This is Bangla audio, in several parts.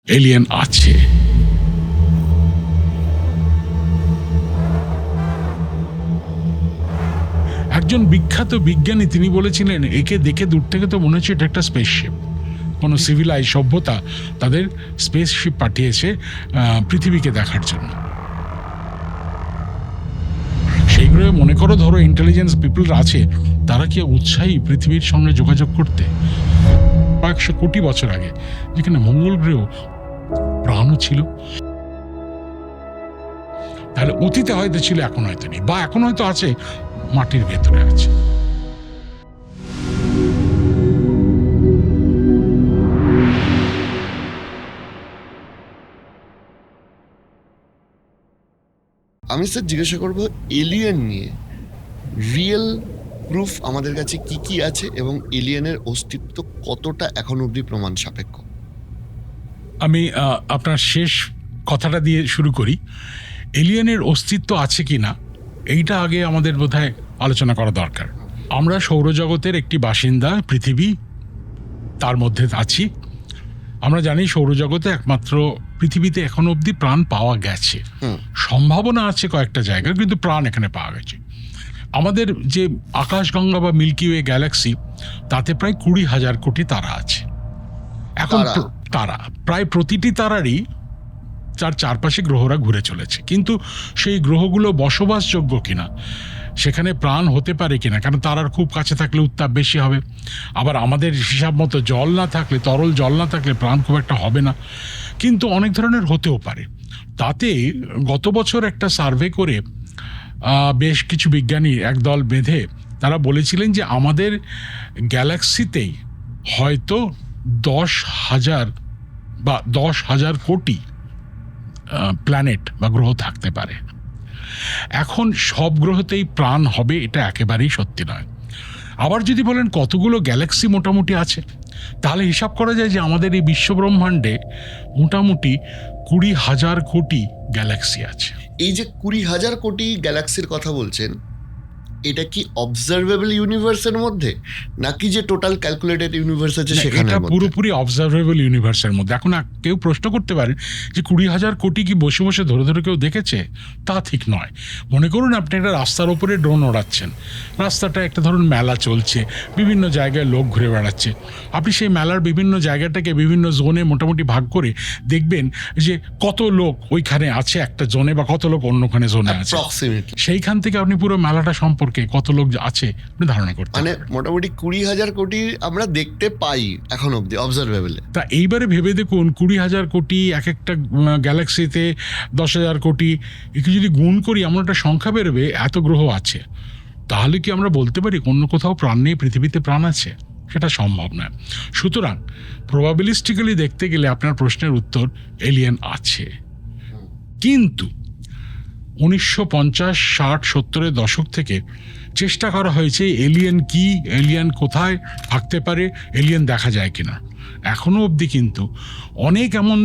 এলিয়েন আছে। একজন বিখ্যাত বিজ্ঞানী তিনি বলেছিলেন, একে দেখে দূর থেকে তো মনে হচ্ছে এটা একটা স্পেসশিপ, কোনো সিভিলাইজ সভ্যতা তাদের স্পেসশিপ পাঠিয়েছে পৃথিবীকে দেখার জন্য। সেইগুলো মনে করো, ধরো ইন্টেলিজেন্স পিপলরা আছে, তারা কি উৎসাহী পৃথিবীর সঙ্গে যোগাযোগ করতে? 100 কোটি বছর আগে যেখানে মঙ্গল গ্রহ প্রাণও ছিল, তাহলে অতীতে হয়তো ছিল, এখন হয়তো নেই, বা এখন হয়তো আছে, মাটির ভেতরে আছে। আমি স্যার জিজ্ঞাসা করব, এলিয়েন নিয়ে রিয়েল প্রুফ আমাদের কাছে কি কি আছে এবং এলিয়েনের অস্তিত্ব কতটা এখন অবধি প্রমাণ সাপেক্ষ? আমি আপনার শেষ কথাটা দিয়ে শুরু করি। এলিয়েনের অস্তিত্ব আছে কি না এইটা আগে আমাদের বোধহয় আলোচনা করা দরকার। আমরা সৌরজগতের একটি বাসিন্দা, পৃথিবী, তার মধ্যে আছি। আমরা জানি সৌরজগতে একমাত্র পৃথিবীতে এখন অবধি প্রাণ পাওয়া গেছে। সম্ভাবনা আছে কয়েকটা জায়গায়, কিন্তু প্রাণ এখানে পাওয়া গেছে। আমাদের যে আকাশগঙ্গা বা মিল্কি ওয়ে গ্যালাক্সি, তাতে প্রায় 20,000 কোটি তারা আছে। এখন তারা প্রায় প্রতিটি তারারই তার চারপাশে গ্রহরা ঘুরে চলেছে, কিন্তু সেই গ্রহগুলো বসবাসযোগ্য কিনা, সেখানে প্রাণ হতে পারে কিনা, কারণ তারার খুব কাছে থাকলে উত্তাপ বেশি হবে। আবার আমাদের হিসাব মতো জল না থাকলে, তরল জল না থাকলে প্রাণ খুব একটা হবে না, কিন্তু অনেক ধরনের হতেও পারে। তাতে গত বছর একটা সার্ভে করে বেশ কিছু বিজ্ঞানী একদল বেঁধে তারা বলেছিলেন যে আমাদের গ্যালাক্সিতেই হয়তো 10,000 বা 10,000 কোটি প্ল্যানেট বা গ্রহ থাকতে পারে। এখন সব গ্রহতেই প্রাণ হবে এটা একেবারেই সত্যি নয়। আবার যদি বলেন কতগুলো গ্যালাক্সি মোটামুটি আছে, তাহলে হিসাব করা যায় যে আমাদের এই বিশ্বব্রহ্মাণ্ডে মোটামুটি 20,000 কোটি গ্যালাক্সি আছে। এই যে 20,000 কোটি গ্যালাক্সির কথা বলছেন, এটা কি অবজারভেবল ইউনিভার্সের মধ্যে, নাকি যে টোটাল ক্যালকুলেটেড ইউনিভার্স আছে সেখানে? এটা পুরোপুরি অবজারভেবল ইউনিভার্সের মধ্যে। এখন কেউ প্রশ্ন করতে পারে যে 20,000 কোটি কি বসে বসে ধরে ধরে কেউ দেখেছে? তা ঠিক নয়। মনে করুন আপনি একটা রাস্তার ওপরে ড্রোন ওড়াচ্ছেন, রাস্তাটা একটা ধরুন মেলা চলছে, বিভিন্ন জায়গায় লোক ঘুরে বেড়াচ্ছে। আপনি সেই মেলার বিভিন্ন জায়গাটাকে বিভিন্ন জোনে মোটামুটি ভাগ করে দেখবেন যে কত লোক ওইখানে আছে একটা জোনে, বা কত লোক অন্যখানে জোনে আছে। সেইখান থেকে আপনি পুরো মেলাটা সম্পর্কে কত লোক আছে আপনি ধারণা করতে, মানে মোটামুটি 20,000 কোটি আমরা দেখতে পাই এখন অবধি অবজারভেবল। তা এইবারে ভেবে দেখুন, 20,000 কোটি, এক একটা গ্যালাক্সিতে 10,000 কোটি, একে যদি গুণ করি এমন একটা সংখ্যা বেরোবে, এত গ্রহ আছে। তাহলে কি আমরা বলতে পারি অন্য কোথাও প্রাণ নেই, পৃথিবীতে প্রাণ আছে? সেটা সম্ভব নয়। সুতরাং প্রবাবিলিস্টিক্যালি দেখতে গেলে আপনার প্রশ্নের উত্তর এলিয়েন আছে। কিন্তু 1950, 60, 70-এর দশক থেকে চেষ্টা করা হয়েছে এলিয়েন কি, এলিয়েন কোথায় থাকতে পারে, এলিয়েন দেখা যায় কিনা। এখনো অবধি কিন্তু অনেক এমন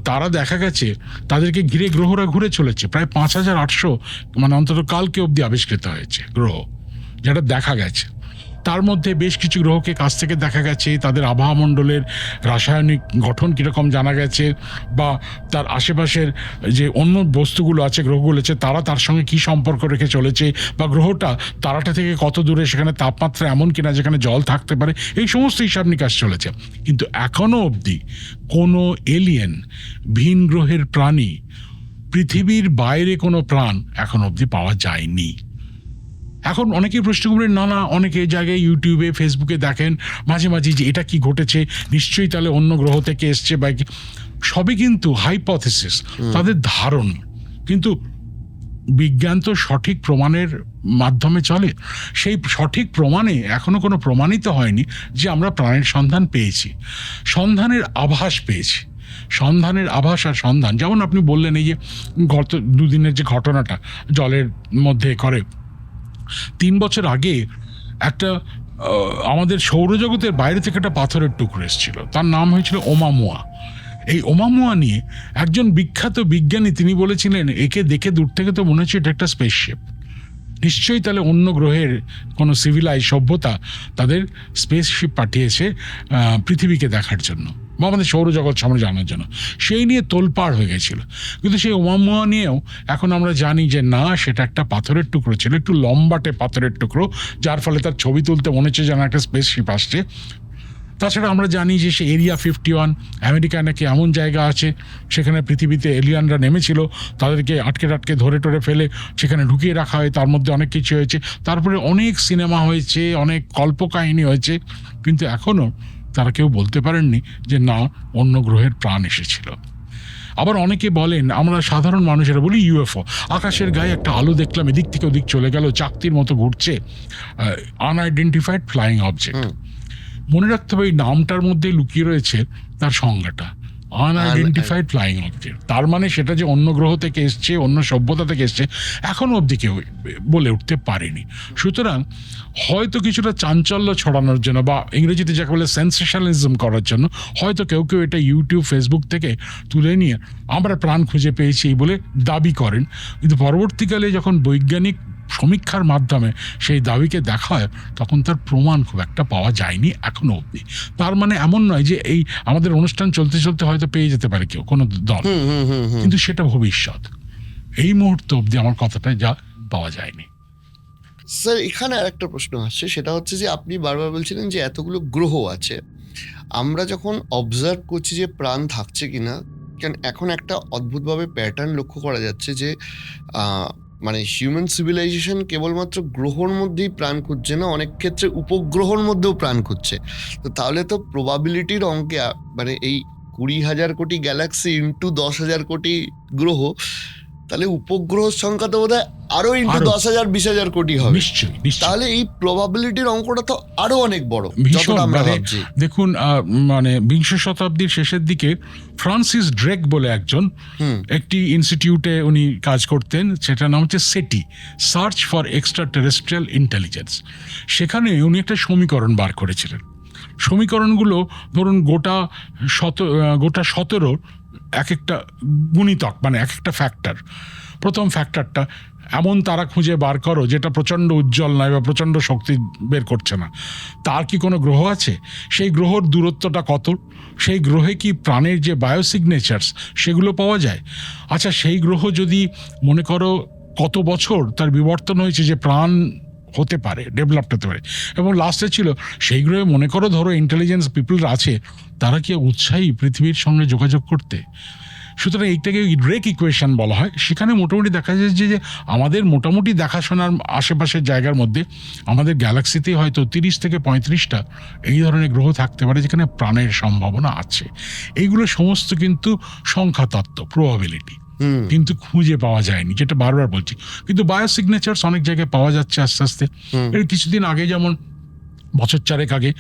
তারা দেখা গেছে, তাদেরকে ঘিরে গ্রহরা ঘুরে চলেছে। প্রায় 5,800 মানে অন্তত কালকে অবধি আবিষ্কৃত হয়েছে গ্রহ, যেটা দেখা গেছে। তার মধ্যে বেশ কিছু গ্রহকে কাছ থেকে দেখা গেছে, তাদের আবহাওয়ামণ্ডলের রাসায়নিক গঠন কীরকম জানা গেছে, বা তার আশেপাশের যে অন্য বস্তুগুলো আছে, গ্রহগুলো আছে, তারা তার সঙ্গে কী সম্পর্ক রেখে চলেছে, বা গ্রহটা তারাটা থেকে কত দূরে, সেখানে তাপমাত্রা এমন কিনা যেখানে জল থাকতে পারে, এই সমস্ত হিসাব নিকাশ চলেছে। কিন্তু এখনও অবধি কোনো এলিয়েন, ভিন গ্রহের প্রাণী, পৃথিবীর বাইরে কোনো প্রাণ এখন অবধি পাওয়া যায়নি। এখন অনেকেই প্রশ্ন করবেন, না অনেকে জায়গায় ইউটিউবে, ফেসবুকে দেখেন মাঝে মাঝে যে এটা কি ঘটেছে, নিশ্চয়ই তাহলে অন্য গ্রহ থেকে এসছে, বা সবই কিন্তু হাইপোথেসিস, তাদের ধারণা। কিন্তু বিজ্ঞান তো সঠিক প্রমাণের মাধ্যমে চলে। সেই সঠিক প্রমাণে এখনো কোনো প্রমাণিত হয়নি যে আমরা প্রাণের সন্ধান পেয়েছি। সন্ধানের আভাস পেয়েছি, সন্ধানের আভাস আর সন্ধান। যেমন আপনি বললেন এই যে গত দুদিনের যে ঘটনাটা জলের মধ্যে করে, 3 বছর আগে একটা আমাদের সৌরজগতের বাইরে থেকে একটা পাথরের টুকরো এসেছিল, তার নাম হয়েছিল ওমামুয়া। এই ওমামুয়া নিয়ে একজন বিখ্যাত বিজ্ঞানী তিনি বলেছিলেন, একে দেখে দূর থেকে তো মনে হচ্ছে এটা একটা স্পেসশিপ, নিশ্চয়ই তাহলে অন্য গ্রহের কোনো সিভিলাইজ সভ্যতা তাদের স্পেসশিপ পাঠিয়েছে পৃথিবীকে দেখার জন্য। বা আমাদের সৌরজগৎ সম্বন্ধে জানার জন্য, সেই নিয়ে তোলপাড় হয়ে গেছিল। কিন্তু সেই ওমামুয়া নিয়েও এখন আমরা জানি যে না, সেটা একটা পাথরের টুকরো ছিল, একটু লম্বাটে পাথরের টুকরো, যার ফলে তার ছবি তুলতে মনে হচ্ছে যেন একটা স্পেসশিপ আসছে। তাছাড়া আমরা জানি যে সে এরিয়া 51 আমেরিকায় নাকি এমন জায়গা আছে সেখানে পৃথিবীতে এলিয়ানরা নেমেছিল, তাদেরকে আটকে ধরে টরে ফেলে সেখানে ঢুকিয়ে রাখা হয়, তার মধ্যে অনেক কিছু হয়েছে। তারপরে অনেক সিনেমা হয়েছে, অনেক কল্পকাহিনী হয়েছে, কিন্তু এখনও তারা কেউ বলতে পারেননি যে না, অন্য গ্রহের প্রাণ এসেছিল। আবার অনেকে বলেন, আমরা সাধারণ মানুষেরা বলি ইউএফও, আকাশের গায়ে একটা আলো দেখলাম, এদিক থেকে ওদিক চলে গেল, চাকতির মতো ঘুরছে, আনআইডেন্টিফাইড ফ্লাইং অবজেক্ট। মনে রাখতে হবে এই নামটার মধ্যে লুকিয়ে রয়েছে তার সংজ্ঞাটা, আনআইডেন্টিফাইড ফ্লাইং অবজেক্ট। তার মানে সেটা যে অন্য গ্রহ থেকে এসছে, অন্য সভ্যতা থেকে এসছে, এখনও অবধি কেউ বলে উঠতে পারেনি। সুতরাং হয়তো কিছুটা চাঞ্চল্য ছড়ানোর জন্য, বা ইংরেজিতে যাকে বলে সেন্সেশনালিজম করার জন্য, হয়তো কেউ কেউ এটা ইউটিউব ফেসবুক থেকে তুলে নিয়ে আমরা প্রাণ খুঁজে পেয়েছি বলে দাবি করেন। কিন্তু পরবর্তীকালে যখন বৈজ্ঞানিক সমীক্ষার মাধ্যমে সেই দাবিকে দেখা হয়, তখন তার প্রমাণ খুব একটা পাওয়া যায়নি এখনো অবধি। তার মানে এমন নয় যে এই আমাদের অনুষ্ঠান চলতে চলতে হয়তো পেয়ে যেতে পারে কেউ, কোনো দল, কিন্তু সেটা ভবিষ্যৎ। এই মুহূর্তে অবধি আমার কথাটা যা পাওয়া যায়নি। স্যার, এখানে আরেকটা প্রশ্ন আসছে, সেটা হচ্ছে যে আপনি বারবার বলছিলেন যে এতগুলো গ্রহ আছে, আমরা যখন অবজার্ভ করছি যে প্রাণ থাকছে কিনা, কারণ এখন একটা অদ্ভুতভাবে প্যাটার্ন লক্ষ্য করা যাচ্ছে যে মানে হিউম্যান সিভিলাইজেশন কেবলমাত্র গ্রহর মধ্যেই প্রাণ খুঁজছে না, অনেক ক্ষেত্রে উপগ্রহর মধ্যেও প্রাণ খুঁজছে। তো তাহলে তো প্রবাবিলিটির অঙ্কে মানে এই 20,000 কোটি গ্যালাক্সি ইন্টু 10,000 কোটি গ্রহ, তাহলে উপগ্রহের সংখ্যা তো বোধহয় আরো ইন্টু 10,000 20,000 কোটি হবে। নিশ্চয়ই। তাহলে এই প্রবাবিলিটির অঙ্কটা তো আরো অনেক বড়। দেখুন, মানে বিংশ শতাব্দীর শেষের দিকে ফ্রান্সিস ড্রেক বলে একজন একটি ইনস্টিটিউটে উনি কাজ করতেন, সেটার নাম হচ্ছে SETI, search for extra terrestrial intelligence. সেখানে উনি একটা সমীকরণ বার করেছিলেন। সমীকরণগুলো ধরুন গোটা 17 এক একটা গুণিতক, মানে এক একটা ফ্যাক্টর। প্রথম ফ্যাক্টরটা, এমন তারা খুঁজে বার করো যেটা প্রচণ্ড উজ্জ্বল নয় বা প্রচণ্ড শক্তি বের করছে না, তার কি কোনো গ্রহ আছে, সেই গ্রহর দূরত্বটা কত, সেই গ্রহে কি প্রাণের যে বায়োসিগনেচার্স সেগুলো পাওয়া যায়। আচ্ছা, সেই গ্রহ যদি মনে করো কত বছর তার বিবর্তন হয়েছে যে প্রাণ হতে পারে, ডেভেলপড হতে পারে। এবং লাস্টে ছিল সেই গ্রহে মনে করো ধরো ইন্টেলিজেন্স পিপলরা আছে, তারা কি উৎসাহী পৃথিবীর সঙ্গে যোগাযোগ করতে। সুতরাং এইটাকে ড্রেক ইকুয়েশন বলা হয়। সেখানে মোটামুটি দেখা যাচ্ছে যে আমাদের মোটামুটি দেখাশোনার আশেপাশের জায়গার মধ্যে আমাদের গ্যালাক্সিতেই হয়তো 30 থেকে 35টা এই ধরনের গ্রহ থাকতে পারে যেখানে প্রাণের সম্ভাবনা আছে। এইগুলো সমস্ত কিন্তু সংখ্যাতত্ত্ব, প্রবাবিলিটি, কিন্তু খুঁজে পাওয়া যায়নি, যেটা বারবার বলছি। কিন্তু বায়োসিগনেচার্স অনেক জায়গায় পাওয়া যাচ্ছে আস্তে আস্তে। এর কিছুদিন আগে, যেমন বছর 4 আগে,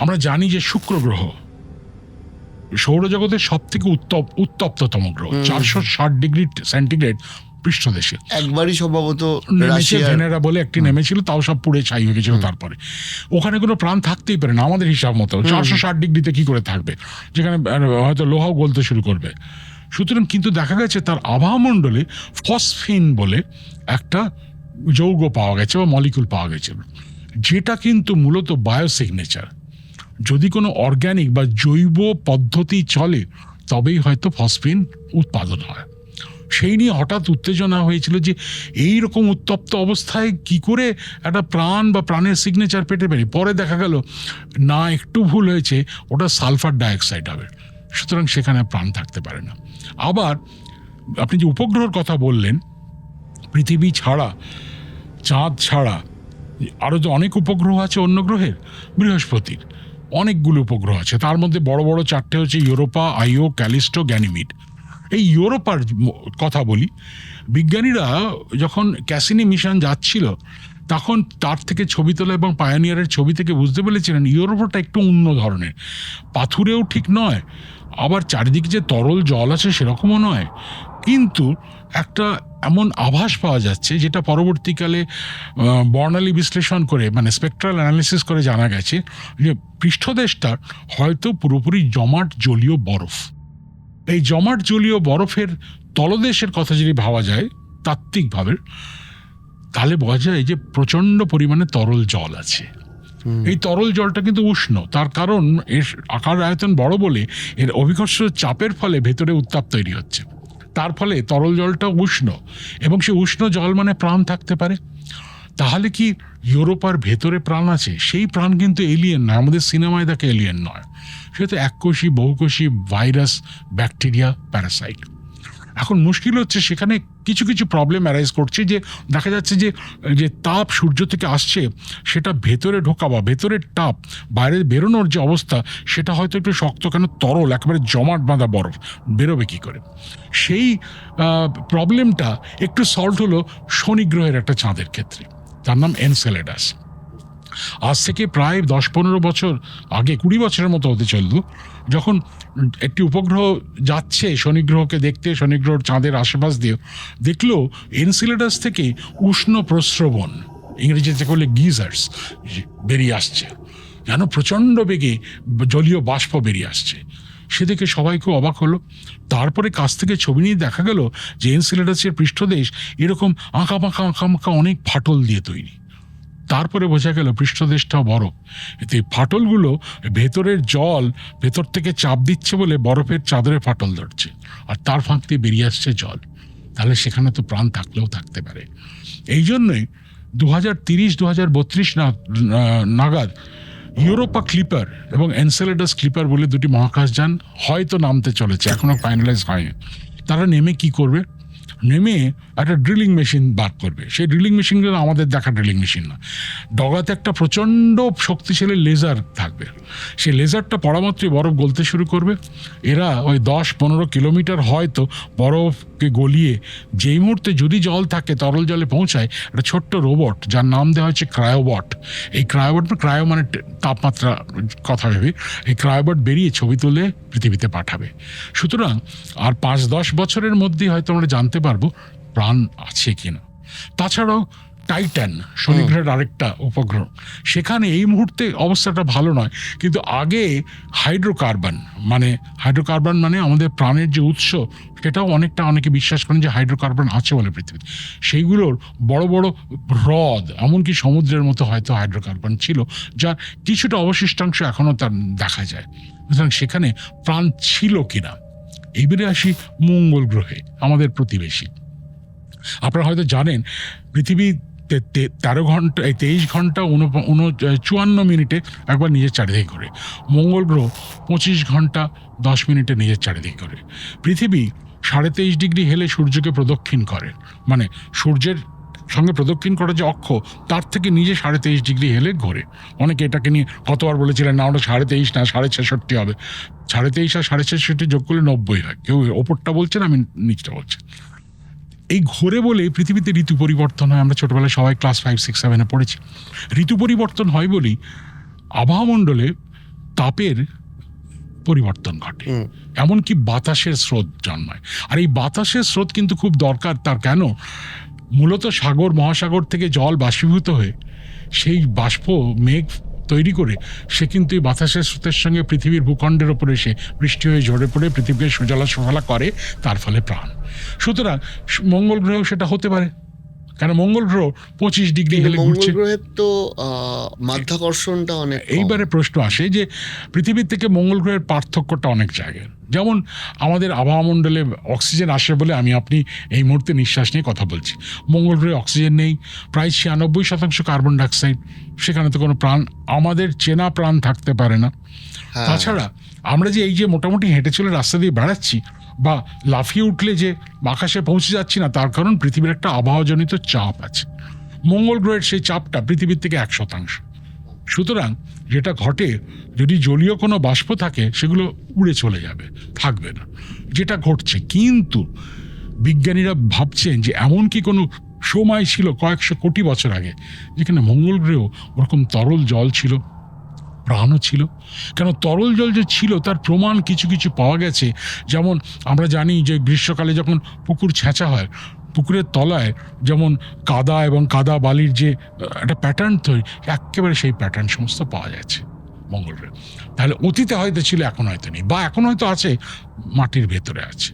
আমরা জানি যে শুক্র গ্রহ সৌরজগতের সব থেকে উত্তপ্ততম গ্রহ, 460 ডিগ্রি সেন্টিগ্রেড পৃষ্ঠদেশে। একবারই সম্ভবত ভেনেরা বলে একটি নেমেছিল, তাও সব পুড়ে ছাই হয়ে গেছিল। তারপরে ওখানে কোনো প্রাণ থাকতেই পারে না আমাদের হিসাব মতো। 460 ডিগ্রিতে কি করে থাকবে, যেখানে হয়তো লোহাও গলতে শুরু করবে। সুতরাং কিন্তু দেখা গেছে তার আবহাওয়ামণ্ডলে ফসফিন বলে একটা যৌগ পাওয়া গেছে বা মলিকুল পাওয়া গেছিল, যেটা কিন্তু মূলত বায়োসিগনেচার। যদি কোনো অর্গ্যানিক বা জৈব পদ্ধতি চলে তবেই হয়তো ফসফিন উৎপাদন হয়। সেই নিয়ে হঠাৎ উত্তেজনা হয়েছিল যে এই রকম উত্তপ্ত অবস্থায় কি করে একটা প্রাণ বা প্রাণের সিগনেচার পেতে পারি। পরে দেখা গেল না, একটু ভুল হয়েছে, ওটা সালফার ডাইঅক্সাইড হবে। সুতরাং সেখানে প্রাণ থাকতে পারে না। আবার আপনি যে উপগ্রহের কথা বললেন, পৃথিবী ছাড়া, চাঁদ ছাড়া আরও যে অনেক উপগ্রহ আছে অন্য গ্রহের। বৃহস্পতির অনেকগুলো উপগ্রহ আছে, তার মধ্যে বড় বড় 4টে হচ্ছে ইউরোপা, আইও, ক্যালিস্টো, গ্যানিমিড। এই ইউরোপার কথা বলি, বিজ্ঞানীরা যখন ক্যাসিনি মিশন যাচ্ছিল তখন তার থেকে ছবি তোলা এবং পায়োনিয়ারের ছবি থেকে বুঝতে পেরেছিলেন ইউরোপাটা একটু অন্য ধরনের। পাথুরেও ঠিক নয়, আবার চারিদিকে যে তরল জল আছে সেরকমও নয়, কিন্তু একটা এমন আভাস পাওয়া যাচ্ছে যেটা পরবর্তীকালে বর্ণালী বিশ্লেষণ করে, মানে স্পেকট্রাল অ্যানালিসিস করে জানা গেছে যে পৃষ্ঠদেশটা হয়তো পুরোপুরি জমাট জলীয় বরফ। এই জমাট জলীয় বরফের তলদেশের কথা যদি ভাবা যায় তাত্ত্বিকভাবে, তাহলে বোঝা যায় যে প্রচণ্ড পরিমাণে তরল জল আছে। এই তরল জলটা কিন্তু উষ্ণ, তার কারণ এর আকার আয়তন বড় বলে এর অভিকর্ষ চাপের ফলে ভেতরে উত্তাপ তৈরি হচ্ছে, তার ফলে তরল জলটা উষ্ণ, এবং সে উষ্ণ জল মানে প্রাণ থাকতে পারে। তাহলে কি ইউরোপার ভেতরে প্রাণ আছে? সেই প্রাণ কিন্তু এলিয়েন নয়, আমাদের সিনেমায় দেখে এলিয়েন নয়, সে তো এককোষী বহুকোষী ভাইরাস, ব্যাকটেরিয়া, প্যারাসাইট। এখন মুশকিল হচ্ছে সেখানে কিছু কিছু প্রবলেম অ্যারাইজ করছে, যে দেখা যাচ্ছে যে যে তাপ সূর্য থেকে আসছে সেটা ভেতরে ঢোকা বা ভেতরের তাপ বাইরে বেরোনোর যে অবস্থা সেটা হয়তো একটু শক্ত, কেন তরল একেবারে জমাট বাঁধা বরফ বেরোবে কী করে? সেই প্রবলেমটা একটু সলভ হলো শনি গ্রহের একটা চাঁদের ক্ষেত্রে, তার নাম এনসেলেডাস। আজ থেকে প্রায় 10-15 বছর আগে, 20 বছরের মতো হতে চলল, যখন একটি উপগ্রহ যাচ্ছে শনিগ্রহকে দেখতে, শনিগ্রহর চাঁদের আশেপাশ দিয়ে, দেখলো এনসেলেডাস থেকে উষ্ণ প্রস্রবণ, ইংরেজিতে করলে গিজার্স, বেরিয়ে আসছে, যেন প্রচণ্ড বেগে জলীয় বাষ্প বেরিয়ে আসছে। সে দেখে সবাই খুব অবাক হলো। তারপরে কাছ থেকে ছবি নিয়ে দেখা গেল যে এনসেলেডাসের পৃষ্ঠদেশ এরকম আঁকাবাঁকা অনেক ফাটল দিয়ে তৈরি। তারপরে বোঝা গেল পৃষ্ঠদেশটাও বরফ, এতে ফাটলগুলো ভেতরের জল ভেতর থেকে চাপ দিচ্ছে বলে বরফের চাদরে ফাটল ধরছে, আর তার ফাঁক দিয়ে বেরিয়ে আসছে জল। তাহলে সেখানে তো প্রাণ থাকলেও থাকতে পারে। এই জন্যই 2030-2032 নাগাদ ইউরোপা ক্লিপার এবং এনসেলেডাস ক্লিপার বলে দুটি মহাকাশযান হয়তো নামতে চলেছে, এখনো ফাইনালাইজ হয়নি। তারা নেমে কি করবে? নেমে একটা ড্রিলিং মেশিন বার করবে। সেই ড্রিলিং মেশিনগুলো আমাদের দেখা ড্রিলিং মেশিন না, ডগাতে একটা প্রচণ্ড শক্তিশালী লেজার থাকবে। সেই লেজারটা পড়ামাত্রই বরফ গলতে শুরু করবে। এরা ওই 10-15 কিলোমিটার হয়তো বরফকে গলিয়ে যেই মুহূর্তে যদি জল থাকে তরল জলে পৌঁছায়, একটা ছোট্ট রোবট যার নাম দেওয়া হয়েছে ক্রায়োবট। এই ক্রায়োবট, ক্রায়ো মানে তাপমাত্রা কথা ভেবে, এই ক্রায়োবট বেরিয়ে ছবি তুলে পৃথিবীতে পাঠাবে। সুতরাং আর 5-10 বছরের মধ্যেই হয়তো আমরা জানতে পারবো প্রাণ আছে কিনা। তাছাড়াও টাইটান, শনি গ্রহের আরেকটা উপগ্রহ, সেখানে এই মুহূর্তে অবস্থাটা ভালো নয়, কিন্তু আগে হাইড্রোকার্বন মানে আমাদের প্রাণের যে উৎস, সেটাও অনেকে বিশ্বাস করেন যে হাইড্রোকার্বন আছে বলে পৃথিবীতে। সেইগুলোর বড় বড় হ্রদ, এমনকি সমুদ্রের মতো হয়তো হাইড্রোকার্বন ছিল, যার কিছুটা অবশিষ্টাংশ এখনও তার দেখা যায়। সুতরাং সেখানে প্রাণ ছিল কিনা। এইবারে আসি মঙ্গল গ্রহে, আমাদের প্রতিবেশী। আপনারা হয়তো জানেন পৃথিবী 23 ঘন্টা 54 মিনিটে একবার নিজের চারিদিকে ঘোরে। মঙ্গল গ্রহ 25 ঘন্টা 10 মিনিটে নিজের চারিদিকে ঘোরে। পৃথিবী 23.5 ডিগ্রি হেলে সূর্যকে প্রদক্ষিণ করে, মানে সূর্যের সঙ্গে প্রদক্ষিণ করা যে অক্ষ, তার থেকে নিজে 23.5 ডিগ্রি হেলে ঘোরে। অনেকে এটাকে নিয়ে কতবার বলেছিলেন না ওটা 23.5 না 66 হবে। 23.5 আর 66 যোগ করলে 90 হয়। কেউ ওপরটা বলছেন, আমি নিচটা বলছি। এই ঘোরে বলে পৃথিবীতে ঋতু পরিবর্তন হয়। আমরা ছোটবেলায় সবাই ক্লাস 5, 6, 7 পড়েছি। ঋতু পরিবর্তন হয় বলেই আবহাওয়ামণ্ডলে তাপের পরিবর্তন ঘটে, এমনকি বাতাসের স্রোত জন্মায়। আর এই বাতাসের স্রোত কিন্তু খুব দরকার। তার কেন? মূলত সাগর মহাসাগর থেকে জল বাষ্পীভূত হয়ে সেই বাষ্প মেঘ তৈরি করে সে কিন্তু এই বাতাসের স্রোতের সঙ্গে পৃথিবীর ভূখণ্ডের ওপরে এসে বৃষ্টি হয়ে ঝরে পড়ে পৃথিবীকে সুজলা করে, তার ফলে প্রাণ। সুতরাং মঙ্গল গ্রহেও সেটা হতে পারে, কারণ মঙ্গল গ্রহ 25 ডিগ্রি হেলে ঘুরছে। মঙ্গল গ্রহের তো মাধ্যাকর্ষণটা অনেক। এইবারে প্রশ্ন আসে যে পৃথিবীর থেকে মঙ্গল গ্রহের পার্থক্যটা অনেক জায়গায়। যেমন আমাদের আবহাওয়ামণ্ডলে অক্সিজেন আসে বলে আমি এই মুহূর্তে নিঃশ্বাস নিয়ে কথা বলছি। মঙ্গল গ্রহে অক্সিজেন নেই, প্রায় 96% কার্বন ডাইঅক্সাইড। সেখানে তো কোনো প্রাণ, আমাদের চেনা প্রাণ থাকতে পারে না। তাছাড়া আমরা যে এই যে মোটামুটি হেঁটে চলে রাস্তা দিয়ে বেড়াচ্ছি বা লাফিয়ে উঠলে যে আকাশে পৌঁছে যাচ্ছি না, তার কারণ পৃথিবীর একটা আবহাওয়াজনিত চাপ আছে। মঙ্গল গ্রহের সেই চাপটা পৃথিবীর থেকে 1%। সুতরাং যেটা ঘটে, যদি জলীয় কোনো বাষ্প থাকে সেগুলো উড়ে চলে যাবে, থাকবে না, যেটা ঘটছে। কিন্তু বিজ্ঞানীরা ভাবছেন যে এমন কি কোনো সময় ছিল কয়েকশো কোটি বছর আগে যেখানে মঙ্গল গ্রহেও ওরকম তরল জল ছিল, প্রাণও ছিল। কেন তরল জল যে ছিল তার প্রমাণ কিছু কিছু পাওয়া গেছে। যেমন আমরা জানি যে গ্রীষ্মকালে যখন পুকুর ছেঁচা হয়, পুকুরের তলায় যেমন কাদা এবং কাদা বালির যে একটা প্যাটার্ন তৈরি, একেবারে সেই প্যাটার্ন সমস্ত পাওয়া যাচ্ছে মঙ্গল গ্রহে। তাহলে অতীতে হয়তো ছিল, এখন হয়তো নেই, বা এখন হয়তো আছে, মাটির ভেতরে আছে।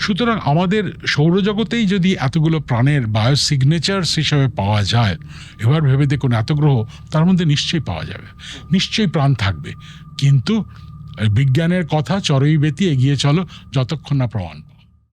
সুতরাং আমাদের সৌরজগতেই যদি এতগুলো প্রাণের বায়োসিগনেচার্স হিসেবে পাওয়া যায়, এবার ভেবে দেখুন এত গ্রহ, তার মধ্যে নিশ্চয়ই পাওয়া যাবে, নিশ্চয়ই প্রাণ থাকবে। কিন্তু বিজ্ঞানের কথা চরৈবেতি এগিয়ে চলো যতক্ষণ না প্রমাণ পাও।